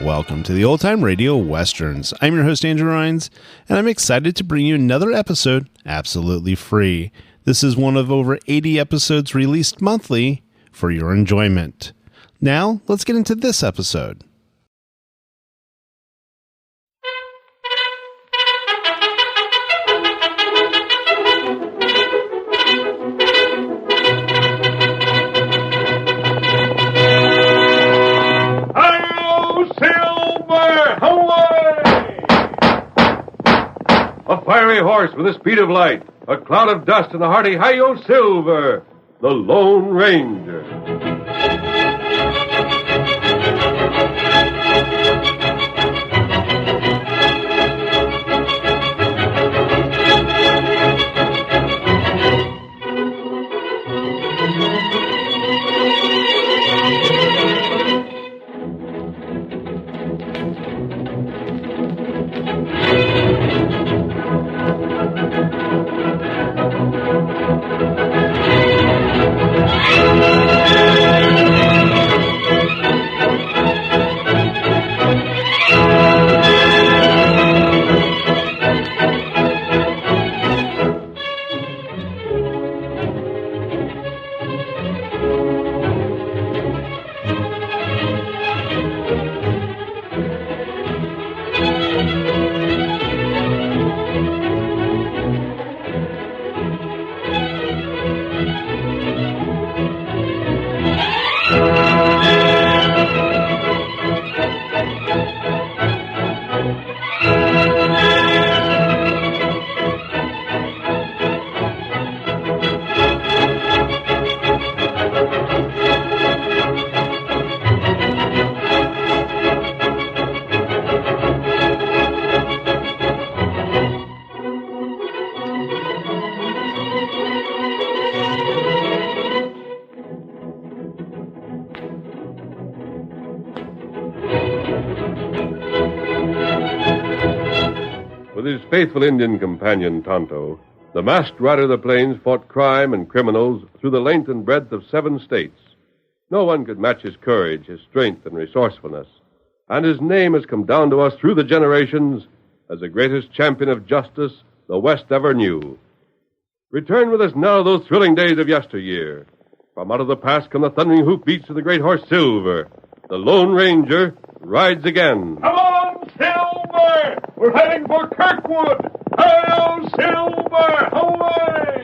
Welcome to the Old Time Radio Westerns. I'm your host, Andrew Rines, and I'm excited to bring you another episode absolutely free. This is one of over 80 episodes released monthly for your enjoyment. Now, let's get into this episode. A fiery horse with the speed of light, a cloud of dust, and a hearty Hi-Yo Silver, the Lone Ranger. With his faithful Indian companion, Tonto, the masked rider of the plains fought crime and criminals through the length and breadth of 7 states. No one could match his courage, his strength, and resourcefulness. And his name has come down to us through the generations as the greatest champion of justice the West ever knew. Return with us now to those thrilling days of yesteryear. From out of the past come the thundering hoofbeats of the great horse Silver. The Lone Ranger rides again. Come on, Silver! We're heading for Kirkwood! Hi-yo, Silver! Away!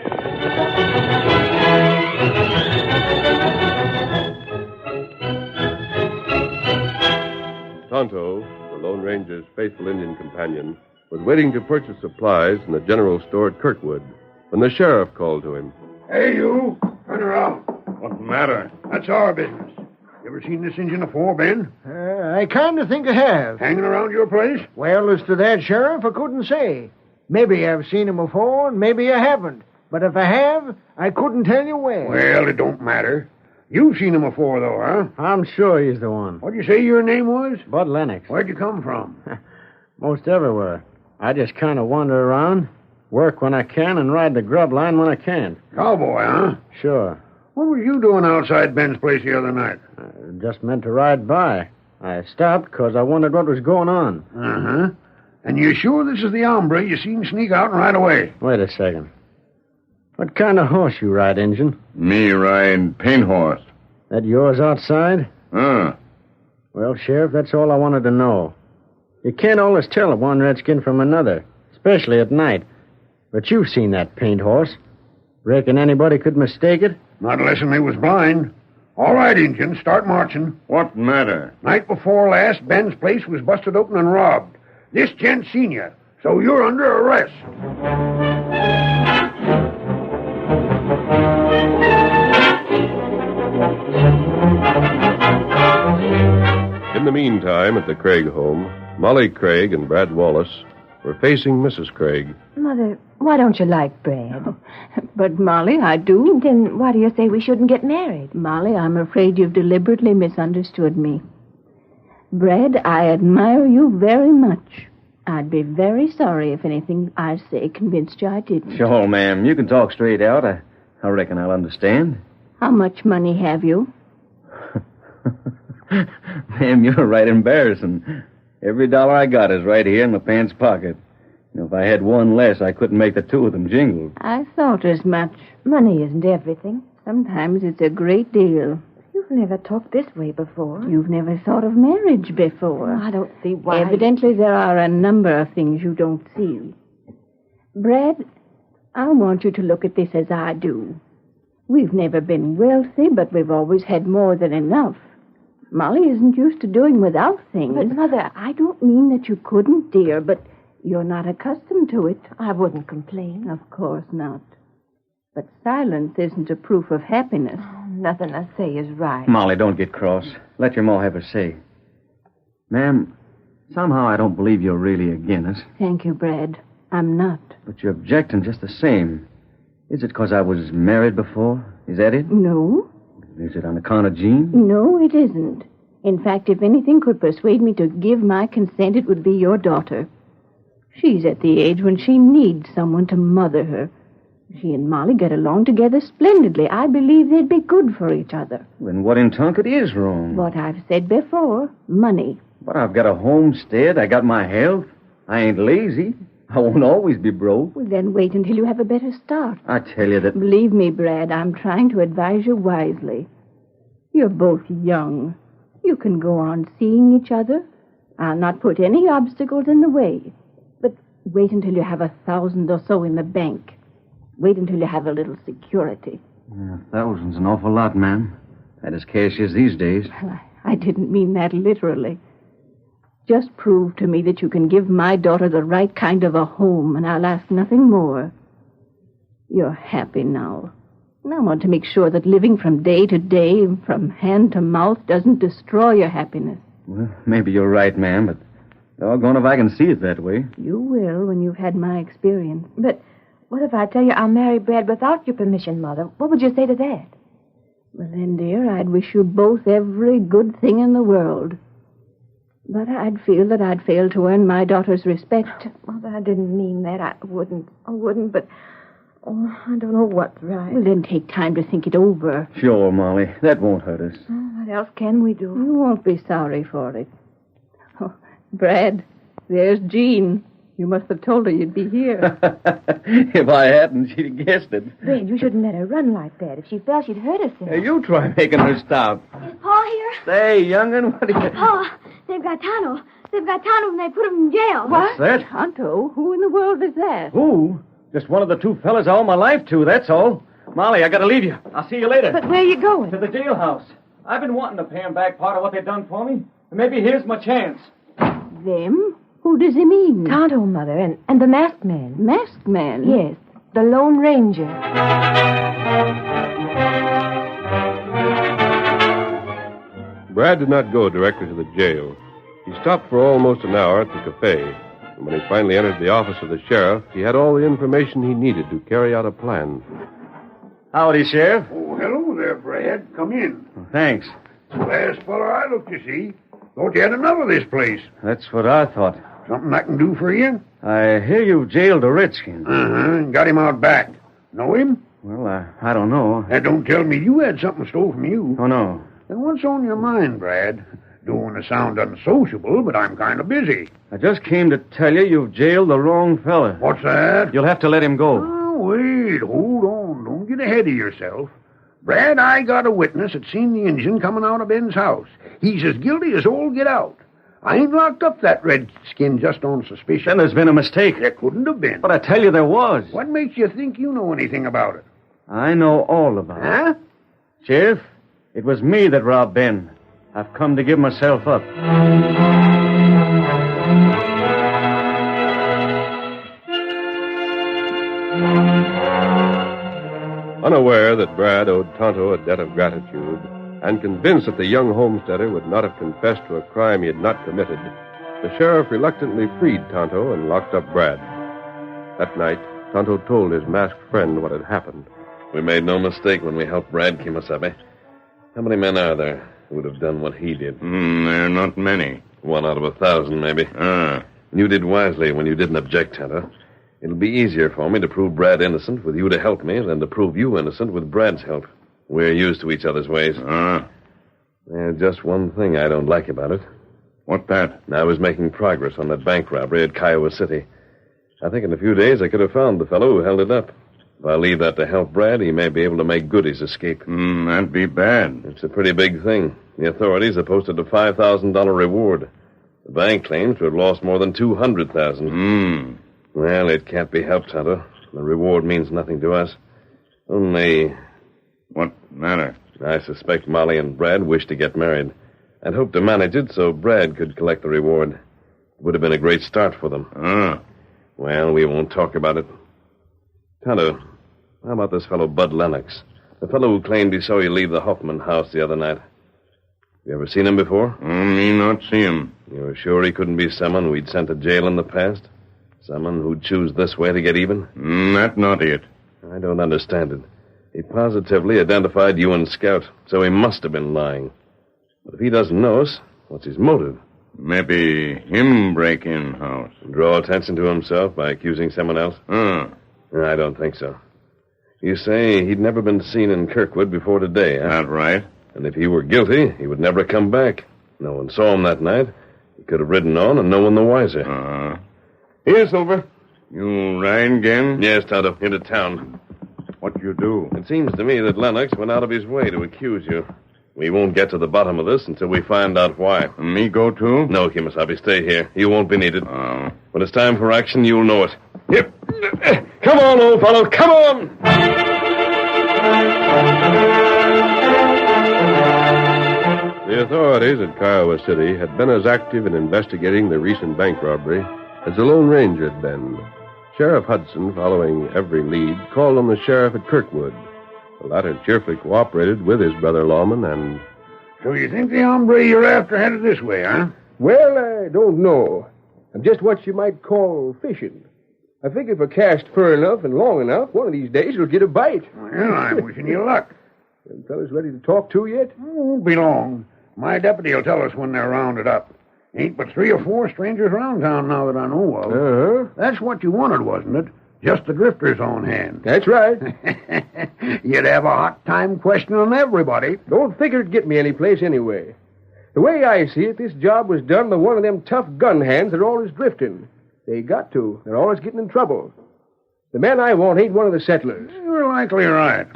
Tonto, the Lone Ranger's faithful Indian companion, was waiting to purchase supplies in the general store at Kirkwood when the sheriff called to him. Hey, you! Turn around. What's the matter? That's our business. You ever seen this engine afore, Ben? I kind of think I have. Hanging around your place? Well, as to that, Sheriff, I couldn't say. Maybe I've seen him before, and maybe I haven't. But if I have, I couldn't tell you where. Well, it don't matter. You've seen him before, though, huh? I'm sure he's the one. What'd you say your name was? Bud Lennox. Where'd you come from? Most everywhere. I just kind of wander around, work when I can, and ride the grub line when I can't. Cowboy, huh? Sure. What were you doing outside Ben's place the other night? I just meant to ride by. I stopped because I wondered what was going on. Uh-huh. And you sure this is the hombre you seen sneak out and ride away? Wait a second. What kind of horse you ride, Injun? Me ride paint horse. That yours outside? Well, Sheriff, that's all I wanted to know. You can't always tell one redskin from another, especially at night. But you've seen that paint horse. Reckon anybody could mistake it? Not unless they was blind. All right, Injun, start marching. What matter? Night before last, Ben's place was busted open and robbed. This gent seen you, so you're under arrest. In the meantime, at the Craig home, Molly Craig and Brad Wallace were facing Mrs. Craig. Mother, why don't you like bread? But, Molly, I do. Then why do you say we shouldn't get married? Molly, I'm afraid you've deliberately misunderstood me. Brad, I admire you very much. I'd be very sorry if anything I say convinced you I didn't. Sure, ma'am. You can talk straight out. I reckon I'll understand. How much money have you? Ma'am, you're right embarrassing. Every dollar I got is right here in my pants pocket. If I had one less, I couldn't make the two of them jingle. I thought as much. Money isn't everything. Sometimes it's a great deal. You've never talked this way before. You've never thought of marriage before. I don't see why. Evidently, there are a number of things you don't see. Brad, I want you to look at this as I do. We've never been wealthy, but we've always had more than enough. Molly isn't used to doing without things. But, Mother... I don't mean that you couldn't, dear, but you're not accustomed to it. I wouldn't complain. Of course not. But silence isn't a proof of happiness. Oh, nothing I say is right. Molly, don't get cross. Let your ma have her say. Ma'am, somehow I don't believe you're really against us. Thank you, Brad. I'm not. But you're objecting just the same. Is it because I was married before? Is that it? No. Is it on account of Jean? No, it isn't. In fact, if anything could persuade me to give my consent, it would be your daughter. She's at the age when she needs someone to mother her. She and Molly get along together splendidly. I believe they'd be good for each other. Then what in Tonkat is wrong? What I've said before, money. But I've got a homestead. I got my health. I ain't lazy. I won't always be broke. Well, then wait until you have a better start. I tell you that... Believe me, Brad, I'm trying to advise you wisely. You're both young. You can go on seeing each other. I'll not put any obstacles in the way. But wait until you have 1,000 or so in the bank. Wait until you have a little security. 1,000's an awful lot, ma'am. That is cash is these days. Well, I didn't mean that literally. Just prove to me that you can give my daughter the right kind of a home, and I'll ask nothing more. You're happy now. And I want to make sure that living from day to day, from hand to mouth, doesn't destroy your happiness. Well, maybe you're right, ma'am, but doggone if I can see it that way. You will when you've had my experience. But what if I tell you I'll marry Brad without your permission, Mother? What would you say to that? Well, then, dear, I'd wish you both every good thing in the world. But I'd feel that I'd failed to earn my daughter's respect. Mother, I didn't mean that. I wouldn't, but... Oh, I don't know what's right. Well, then take time to think it over. Sure, Molly. That won't hurt us. Oh, what else can we do? You won't be sorry for it. Oh, Brad, there's Jean. You must have told her you'd be here. If I hadn't, she'd have guessed it. Brad, you shouldn't let her run like that. If she fell, she'd hurt herself. Hey, you try making her stop. Is Pa here? Say, young'un, what are you... Pa, they've got Tonto. They've got Tonto and they put him in jail. What's that? Tonto? Who in the world is that? Who? Just one of the two fellas I owe my life to, that's all. Molly, I gotta leave you. I'll see you later. But where are you going? To the jailhouse. I've been wanting to pay 'em back part of what they've done for me. And maybe here's my chance. Them? Who does he mean? Tonto, Mother, and the masked man. Masked man? Yes, the Lone Ranger. Brad did not go directly to the jail. He stopped for almost an hour at the cafe. And when he finally entered the office of the sheriff, he had all the information he needed to carry out a plan. Howdy, Sheriff. Oh, hello there, Brad. Come in. Thanks. Last fella I looked to see. Thought you had enough of this place. That's what I thought. Something I can do for you? I hear you've jailed a redskin. Uh-huh. Got him out back. Know him? Well, I don't know. Now, don't tell me you had something stole from you. Oh, no. Then what's on your mind, Brad? Don't want to sound unsociable, but I'm kind of busy. I just came to tell you you've jailed the wrong fella. What's that? You'll have to let him go. Oh, wait. Hold on. Don't get ahead of yourself. Brad, I got a witness that seen the engine coming out of Ben's house. He's as guilty as all get out. I ain't locked up that redskin just on suspicion. Then there's been a mistake. There couldn't have been. But I tell you there was. What makes you think you know anything about it? I know all about it. Huh? Sheriff, it was me that robbed Ben. I've come to give myself up. Unaware that Brad owed Tonto a debt of gratitude, and convinced that the young homesteader would not have confessed to a crime he had not committed, the sheriff reluctantly freed Tonto and locked up Brad. That night, Tonto told his masked friend what had happened. We made no mistake when we helped Brad Kimasabe. How many men are there who would have done what he did? There are not many. 1 out of 1,000, maybe. You did wisely when you didn't object, Tonto. It'll be easier for me to prove Brad innocent with you to help me than to prove you innocent with Brad's help. We're used to each other's ways. There's just one thing I don't like about it. What that? I was making progress on that bank robbery at Kiowa City. I think in a few days I could have found the fellow who held it up. If I leave that to help Brad, he may be able to make good his escape. That'd be bad. It's a pretty big thing. The authorities have posted a $5,000 reward. The bank claims to have lost more than $200,000. Well, it can't be helped, Tonto. The reward means nothing to us. Only... What matter? I suspect Molly and Brad wish to get married. I'd hoped to manage it so Brad could collect the reward. It would have been a great start for them. Well, we won't talk about it. Tonto, how about this fellow Bud Lennox? The fellow who claimed he saw you leave the Hoffman house the other night. You ever seen him before? Me not see him. You're sure he couldn't be someone we'd sent to jail in the past? Someone who'd choose this way to get even? That not it. I don't understand it. He positively identified you and Scout, so he must have been lying. But if he doesn't know us, what's his motive? Maybe him break in house. Draw attention to himself by accusing someone else? I don't think so. You say he'd never been seen in Kirkwood before today, huh? That right. And if he were guilty, he would never come back. No one saw him that night. He could have ridden on and no one the wiser. Here, Silver. You ride again? Yes, Tonto, into town. What you do? It seems to me that Lennox went out of his way to accuse you. We won't get to the bottom of this until we find out why. Me go too? No, Kimasabi, stay here. You won't be needed. When it's time for action, you'll know it. Yep. Come on, old fellow, come on! The authorities at Kiowa City had been as active in investigating the recent bank robbery as the Lone Ranger had been. Sheriff Hudson, following every lead, called on the sheriff at Kirkwood. The latter cheerfully cooperated with his brother lawman and... So you think the hombre you're after headed this way, huh? Well, I don't know. I'm just what you might call fishing. I think if I cast far enough and long enough, one of these days you'll get a bite. Well, I'm wishing you luck. Them fellas ready to talk to yet? Won't be long. My deputy will tell us when they're rounded up. Ain't but 3 or 4 strangers around town now that I know of. That's what you wanted, wasn't it? Just the drifters on hand. That's right. You'd have a hot time questioning everybody. Don't figure it'd get me any place anyway. The way I see it, this job was done by one of them tough gun hands that are always drifting. They got to. They're always getting in trouble. The man I want ain't one of the settlers. You're likely right.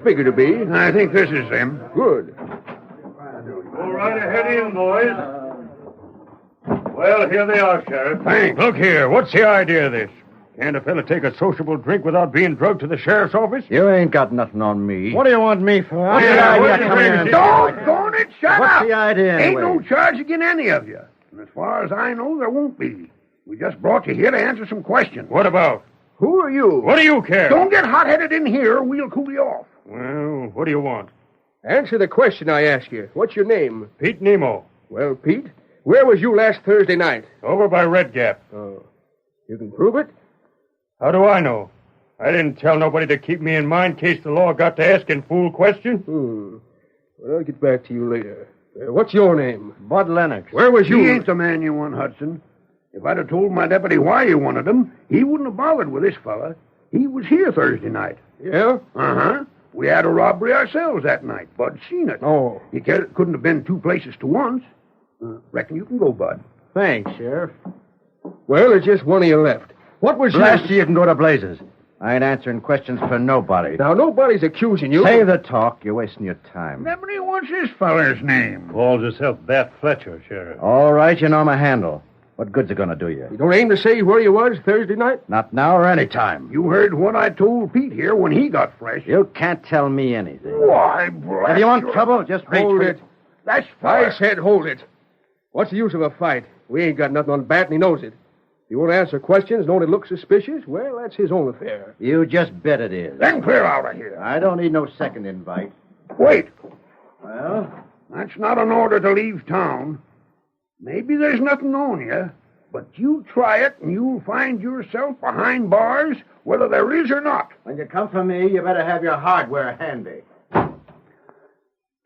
Figure to be. I think this is them. Good. Go right ahead in, boys. Well, here they are, Sheriff. Thanks. Look here, what's the idea of this? Can't a fella take a sociable drink without being drugged to the sheriff's office? You ain't got nothing on me. What do you want me for? What's the idea coming in? Doggone it, shut up! What's the idea, Ain't anyway? no charge against any of you. And as far as I know, there won't be. We just brought you here to answer some questions. What about? Who are you? What do you care? Don't get hot-headed in here, or we'll cool you off. Well, what do you want? Answer the question I ask you. What's your name? Pete Nemo. Well, Pete, where was you last Thursday night? Over by Red Gap. Oh. You can prove it? How do I know? I didn't tell nobody to keep me in mind in case the law got to asking fool questions. Well, I'll get back to you later. What's your name? Bud Lennox. Where was you? He ain't the man you want, Hudson. If I'd have told my deputy why you wanted him, he wouldn't have bothered with this fella. He was here Thursday night. Yeah? Uh-huh. We had a robbery ourselves that night. Bud seen it. Oh. He couldn't have been 2 places to once. Reckon you can go, Bud. Thanks, Sheriff. Well, there's just one of you left. What was Blast you can go to blazes. I ain't answering questions for nobody. Now, nobody's accusing you. Save the talk. You're wasting your time. Deputy, what's this feller's name? Calls himself Bat Fletcher, Sheriff. All right, you know my handle. What good's it going to do you? You don't aim to say where you was Thursday night? Not now or any time. You heard what I told Pete here when he got fresh. You can't tell me anything. Why, blast If you want your- trouble, just reach Hold for it. That's I fire. said hold it. What's the use of a fight? We ain't got nothing on Bat, and he knows it. If you want to answer questions, don't it look suspicious? Well, that's his own affair. You just bet it is. Then clear out of here. I don't need no second invite. Wait. Well? That's not an order to leave town. Maybe there's nothing on you, but you try it and you'll find yourself behind bars, whether there is or not. When you come for me, you better have your hardware handy.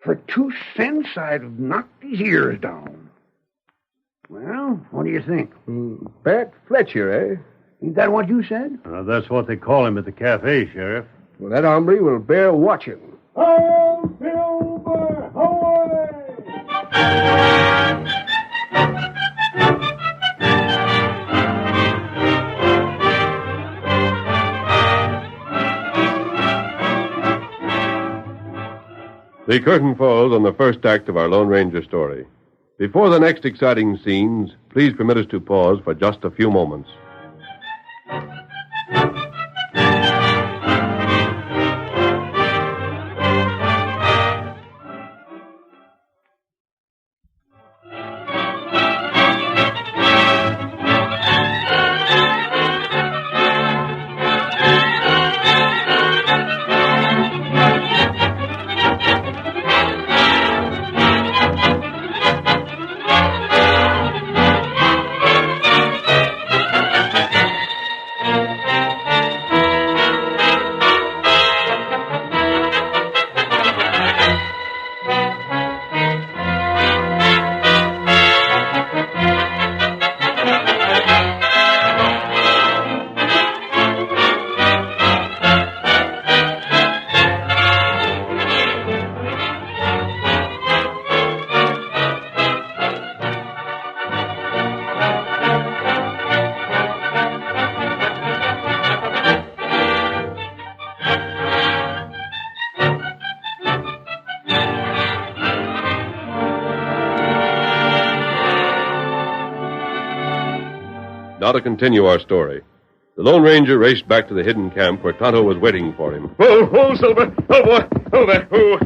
For 2 cents, I'd have knocked his ears down. Well, what do you think? Pat Fletcher, eh? Ain't that what you said? That's what they call him at the cafe, Sheriff. Well, that hombre will bear watching. Hail, Silver! Away! The curtain falls on the first act of our Lone Ranger story. Before the next exciting scenes, please permit us to pause for just a few moments. Now to continue our story. The Lone Ranger raced back to the hidden camp where Tonto was waiting for him. Whoa, Silver! Oh, boy! Oh, there! Oh.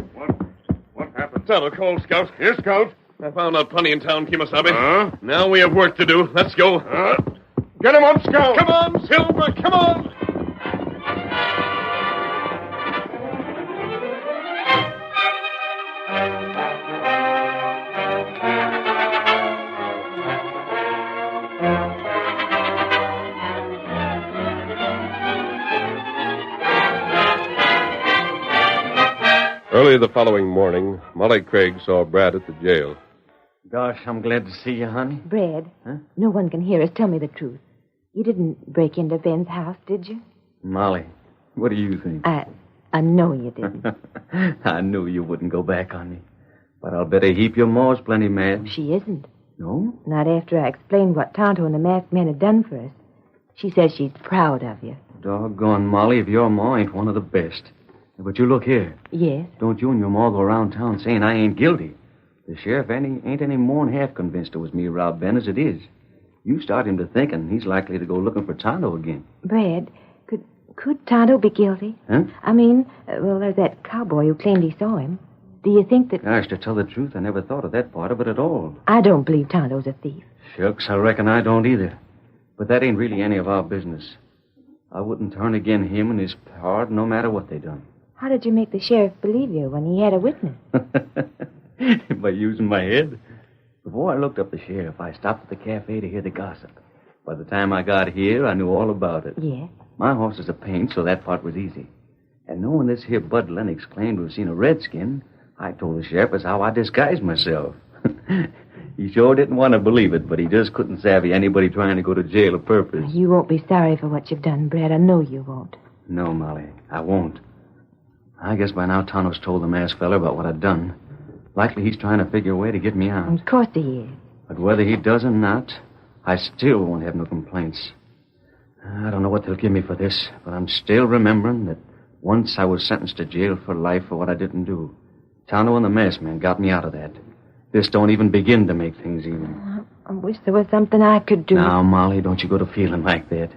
What happened? Tonto called, Scout. Yes, Scout? I found out plenty in town, Kemosabe. Now we have work to do. Let's go. Get him up, Scout! Come on, Silver! Come on! Early the following morning, Molly Craig saw Brad at the jail. Gosh, I'm glad to see you, honey. Brad, Huh? no one can hear us. Tell me the truth. You didn't break into Ben's house, did you? Molly, what do you think? I know you didn't. I knew you wouldn't go back on me. But I'll bet a heap your ma's plenty mad. She isn't. No? Not after I explained what Tonto and the masked man had done for us. She says she's proud of you. Doggone, Molly, if your ma ain't one of the best. But you look here. Yes? Don't you and your ma go around town saying I ain't guilty. The sheriff ain't any more than half convinced it was me robbed Ben as it is. You start him to thinking he's likely to go looking for Tonto again. Brad, could Tonto be guilty? Huh? I mean, there's that cowboy who claimed he saw him. Do you think that... Gosh, to tell the truth, I never thought of that part of it at all. I don't believe Tonto's a thief. Shucks, I reckon I don't either. But that ain't really any of our business. I wouldn't turn again him and his pard no matter what they done. How did you make the sheriff believe you when he had a witness? By using my head? Before I looked up the sheriff, I stopped at the cafe to hear the gossip. By the time I got here, I knew all about it. Yeah? My horse is a paint, so that part was easy. And knowing this here Bud Lennox claimed to have seen a redskin, I told the sheriff as how I disguised myself. He sure didn't want to believe it, but he just couldn't savvy anybody trying to go to jail a purpose. You won't be sorry for what you've done, Brad. I know you won't. No, Molly, I won't. I guess by now Tonto's told the masked fella about what I'd done. Likely he's trying to figure a way to get me out. Of course he is. But whether he does or not, I still won't have no complaints. I don't know what they'll give me for this, but I'm still remembering that once I was sentenced to jail for life for what I didn't do. Tonto and the masked man got me out of that. This don't even begin to make things even. I wish there was something I could do. Now, Molly, don't you go to feeling like that.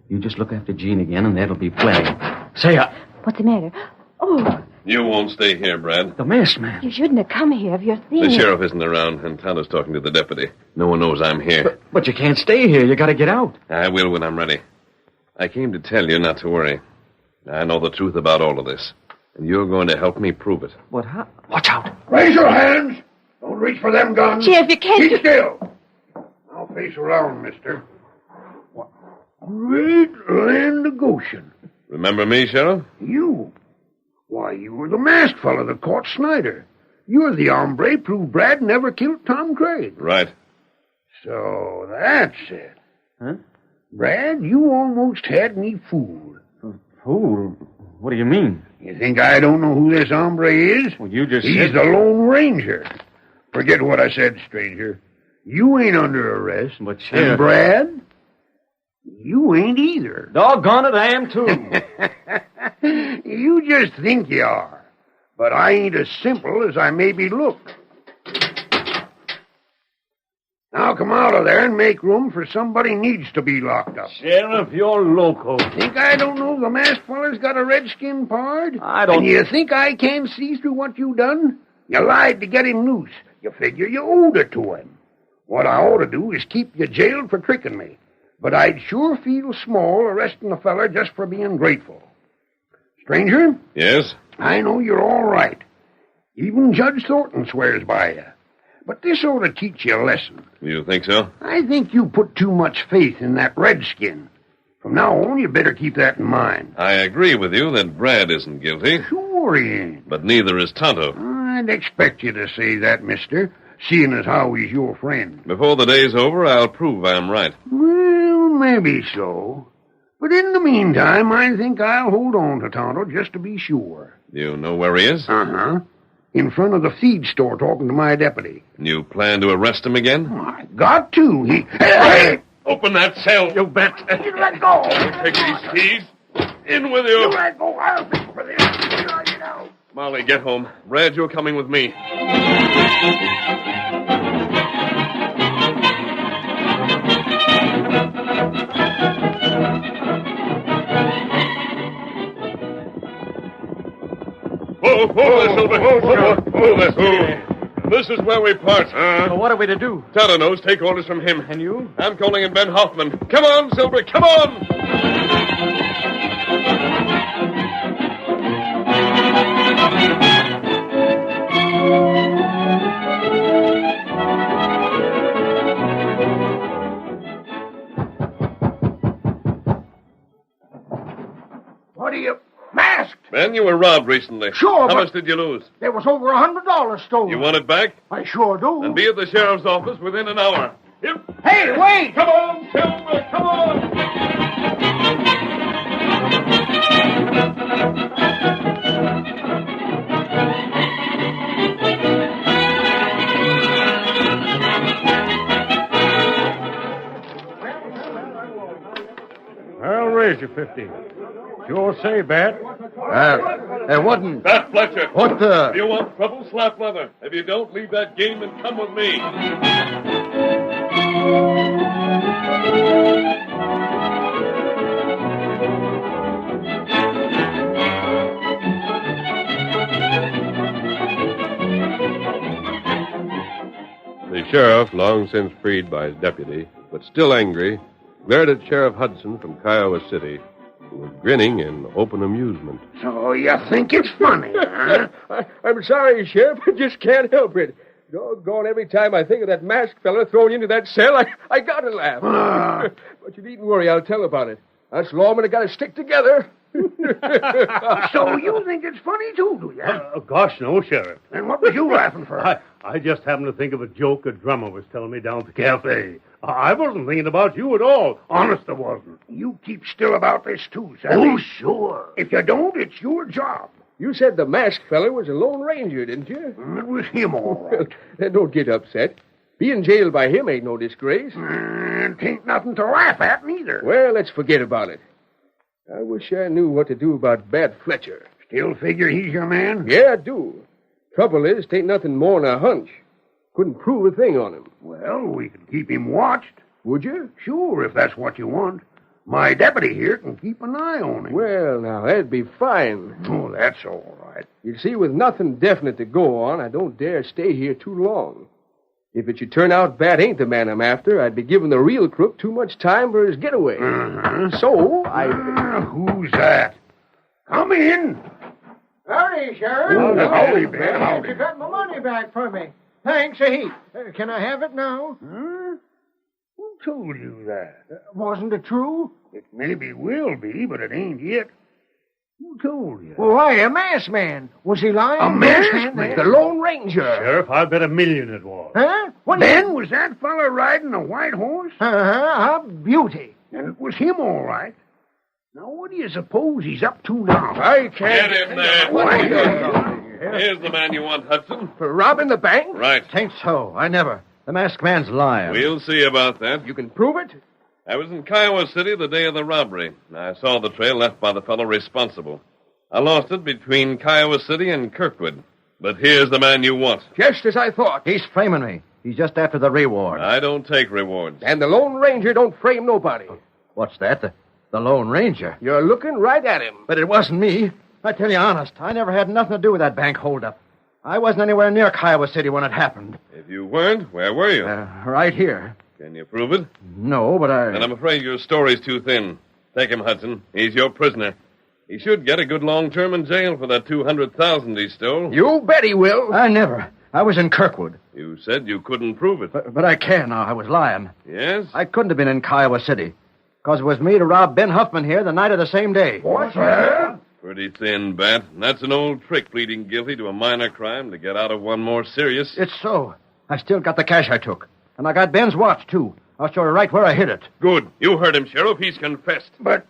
You just look after Jean again, and that'll be plenty. Say, What's the matter? Oh, You won't stay here, Brad. The masked man. you shouldn't have come here if you're seeing The it. sheriff isn't around, and Tonto's talking to the deputy. No one knows I'm here. But you can't stay here. You gotta get out. I will when I'm ready. I came to tell you not to worry. I know the truth about all of this, and you're going to help me prove it. What? How? Watch out. Raise your hands. Don't reach for them guns. Sheriff, you can't... Keep still. Now face around, mister. What? Great land of Goshen. Remember me, Sheriff? You? Why, you were the masked fellow that caught Snyder. You're the hombre proved Brad never killed Tom Craig. Right. So that's it. Huh? Brad, you almost had me fooled. Fool? What do you mean? You think I don't know who this hombre is? Well, you just He's said... the Lone Ranger. Forget what I said, stranger. You ain't under arrest. But, Sheriff... And Brad, you ain't either. Doggone it, I am too. You just think you are. But I ain't as simple as I maybe look. Now come out of there and make room for somebody needs to be locked up. Sheriff, you're loco. Think I don't know the masked fella's got a redskin pard? I don't... And you think I can't see through what you done? You lied to get him loose. You figure you owed it to him. What I ought to do is keep you jailed for tricking me. But I'd sure feel small arresting a feller just for being grateful. Stranger? Yes? I know you're all right. Even Judge Thornton swears by you. But this ought to teach you a lesson. You think so? I think you put too much faith in that redskin. From now on, you better keep that in mind. I agree with you that Brad isn't guilty. Sure he ain't. But neither is Tonto. I'd expect you to say that, mister, seeing as how he's your friend. Before the day's over, I'll prove I'm right. Well, maybe so. But in the meantime, I think I'll hold on to Tonto just to be sure. You know where he is? Uh-huh. In front of the feed store talking to my deputy. You plan to arrest him again? I got to. Hey! Open that cell, you bet. You let go. Take these keys. In with you. You let go. I'll pay for this. You know. Molly, get home. Brad, you're coming with me. Whoa, there, Silver. Whoa there. This is where we part. So what are we to do? Tonto knows. Take orders from him. And you? I'm calling in Ben Hoffman. Come on, Silver. Come on. What are you... Masked? Ben, you were robbed recently. Sure, How but- much did you lose? There was over $100 stolen. You want it back? I sure do. Then be at the sheriff's office within an hour. Yep. Hey, wait! Come on, Silver, come on! I'll raise you 50. Sure say, Bat. It wasn't... Bat Fletcher. What the... If you want trouble, slap leather. If you don't, leave that game and come with me. The sheriff, long since freed by his deputy, but still angry, glared at Sheriff Hudson from Kiowa City, who was grinning in open amusement. So you think it's funny, huh? I'm sorry, Sheriff. I just can't help it. Doggone, every time I think of that masked fella thrown into that cell, I gotta laugh. Ah. But you needn't worry, I'll tell about it. Us lawmen have got to stick together. So you think it's funny, too, do you? Gosh, no, Sheriff. Then what was you laughing for? I just happened to think of a joke a drummer was telling me down at the cafe. I wasn't thinking about you at all. Honest, I wasn't. You keep still about this, too, Sally. Oh, sure. If you don't, it's your job. You said the masked fella was a Lone Ranger, didn't you? It was him, all right. Then don't get upset. Being jailed by him ain't no disgrace. It ain't nothing to laugh at, neither. Well, let's forget about it. I wish I knew what to do about Bat Fletcher. Still figure he's your man? Yeah, I do. Trouble is, it ain't nothing more than a hunch. Couldn't prove a thing on him. Well, we could keep him watched. Would you? Sure, if that's what you want. My deputy here can keep an eye on him. Well, now, that'd be fine. Oh, that's all right. You see, with nothing definite to go on, I don't dare stay here too long. If it should turn out Bat ain't the man I'm after, I'd be giving the real crook too much time for his getaway. Uh-huh. So, I... who's that? Come in. Howdy, Sheriff. Howdy, Ben. Howdy. You got my money back for me. Thanks a heap. Can I have it now? Huh? Who told you that? Wasn't it true? It maybe will be, but it ain't yet. Who told you? Well, why, a masked man. Was he lying? A masked man? The Lone Ranger. Sheriff, I bet $1,000,000 it was. Huh? What Ben, was that fella riding a white horse? Uh-huh, a beauty. And it was him, all right. Now, what do you suppose he's up to now? I can't... Get him there. Why, Here's the man you want, Hudson. For robbing the bank? Right. Think so. I never. The masked man's lying. We'll see about that. You can prove it? I was in Kiowa City the day of the robbery. I saw the trail left by the fellow responsible. I lost it between Kiowa City and Kirkwood. But here's the man you want. Just as I thought. He's framing me. He's just after the reward. I don't take rewards. And the Lone Ranger don't frame nobody. What's that? The Lone Ranger? You're looking right at him. But it wasn't me. I tell you honest, I never had nothing to do with that bank holdup. I wasn't anywhere near Kiowa City when it happened. If you weren't, where were you? Right here. Can you prove it? No, but Then I'm afraid your story's too thin. Take him, Hudson. He's your prisoner. He should get a good long term in jail for that $200,000 he stole. You bet he will. I never. I was in Kirkwood. You said you couldn't prove it. But I can now. I was lying. Yes? I couldn't have been in Kiowa City. Because it was me to rob Ben Huffman here the night of the same day. What's that? Pretty thin, Bat. That's an old trick, pleading guilty to a minor crime to get out of one more serious. It's so. I still got the cash I took. And I got Ben's watch, too. I'll show you right where I hid it. Good. You heard him, Sheriff. He's confessed. But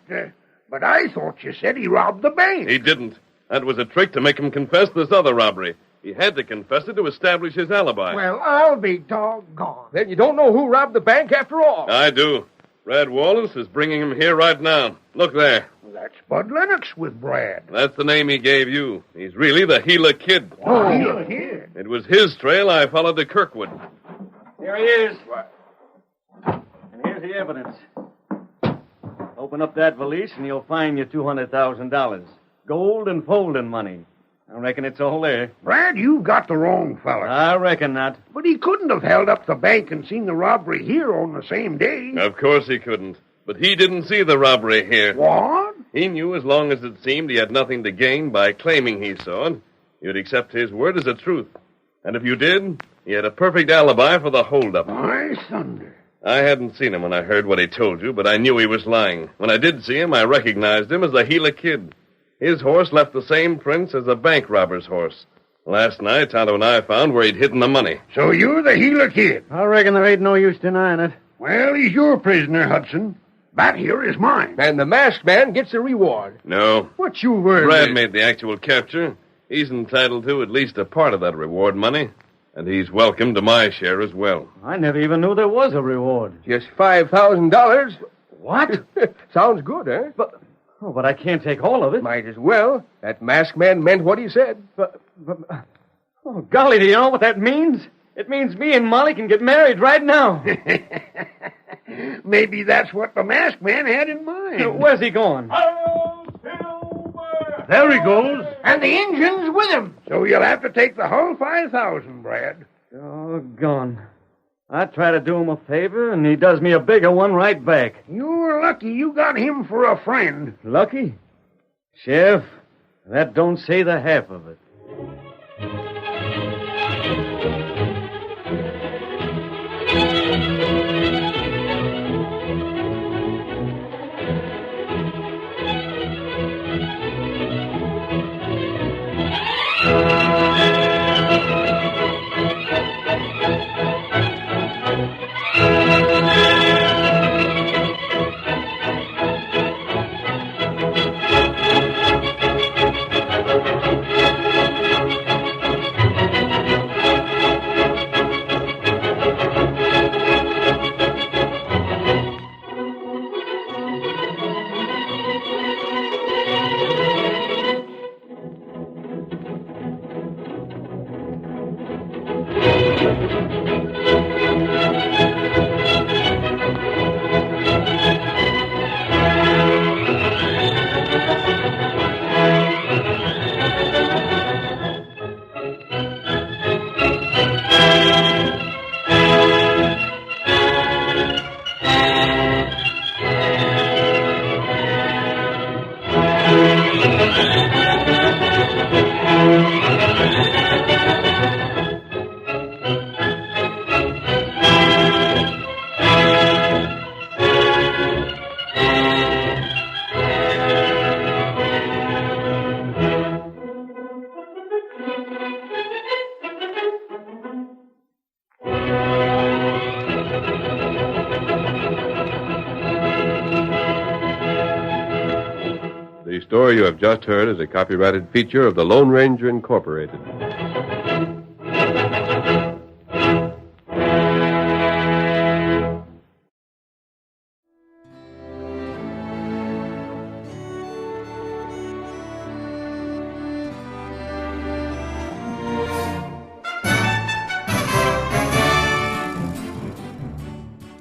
I thought you said he robbed the bank. He didn't. That was a trick to make him confess this other robbery. He had to confess it to establish his alibi. Well, I'll be doggone. Then you don't know who robbed the bank after all. I do. Brad Wallace is bringing him here right now. Look there. That's Bud Lennox with Brad. That's the name he gave you. He's really the Gila Kid. Oh, Gila Kid. It was his trail I followed to Kirkwood. Here he is. And here's the evidence. Open up that valise and you'll find your $200,000. Gold and folding money. I reckon it's all there. Brad, you've got the wrong fella. I reckon not. But he couldn't have held up the bank and seen the robbery here on the same day. Of course he couldn't. But he didn't see the robbery here. What? He knew as long as it seemed he had nothing to gain by claiming he saw it, you'd accept his word as a truth. And if you did, he had a perfect alibi for the holdup. My thunder. I hadn't seen him when I heard what he told you, but I knew he was lying. When I did see him, I recognized him as the Gila Kid. His horse left the same prints as a bank robber's horse. Last night, Tonto and I found where he'd hidden the money. So you're the Gila Kid? I reckon there ain't no use denying it. Well, he's your prisoner, Hudson. That here is mine. And the masked man gets a reward. No. What you were? Brad made the actual capture. He's entitled to at least a part of that reward money. And he's welcome to my share as well. I never even knew there was a reward. Just $5,000. What? Sounds good, eh? But I can't take all of it. Might as well. That masked man meant what he said. Oh, golly, do you know what that means? It means me and Molly can get married right now. Maybe that's what the masked man had in mind. Where's he going? There he goes. And the Injun's with him. So you'll have to take the whole 5,000, Brad. Doggone. I try to do him a favor, and he does me a bigger one right back. You're lucky you got him for a friend. Lucky? Sheriff, that don't say the half of it. story you have just heard is a copyrighted feature of the Lone Ranger Incorporated.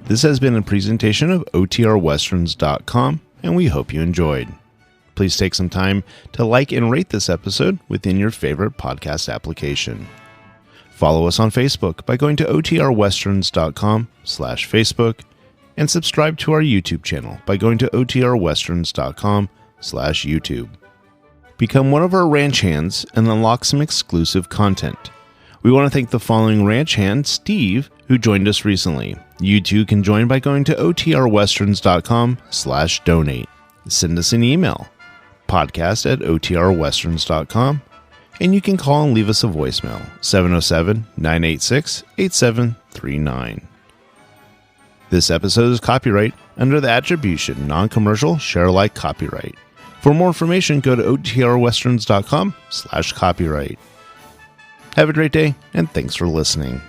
This has been a presentation of OTRWesterns.com, and we hope you enjoyed. Please take some time to like and rate this episode within your favorite podcast application. Follow us on Facebook by going to OTRWesterns.com/Facebook, and subscribe to our YouTube channel by going to OTRWesterns.com/YouTube. Become one of our ranch hands and unlock some exclusive content. We want to thank the following ranch hand, Steve, who joined us recently. You too can join by going to OTRWesterns.com/donate. Send us an email, podcast@OTRWesterns.com, and you can call and leave us a voicemail, 707-986-8739. This episode is copyright under the attribution, non-commercial, share-alike copyright. For more information, go to OTRWesterns.com/copyright. Have a great day, and thanks for listening.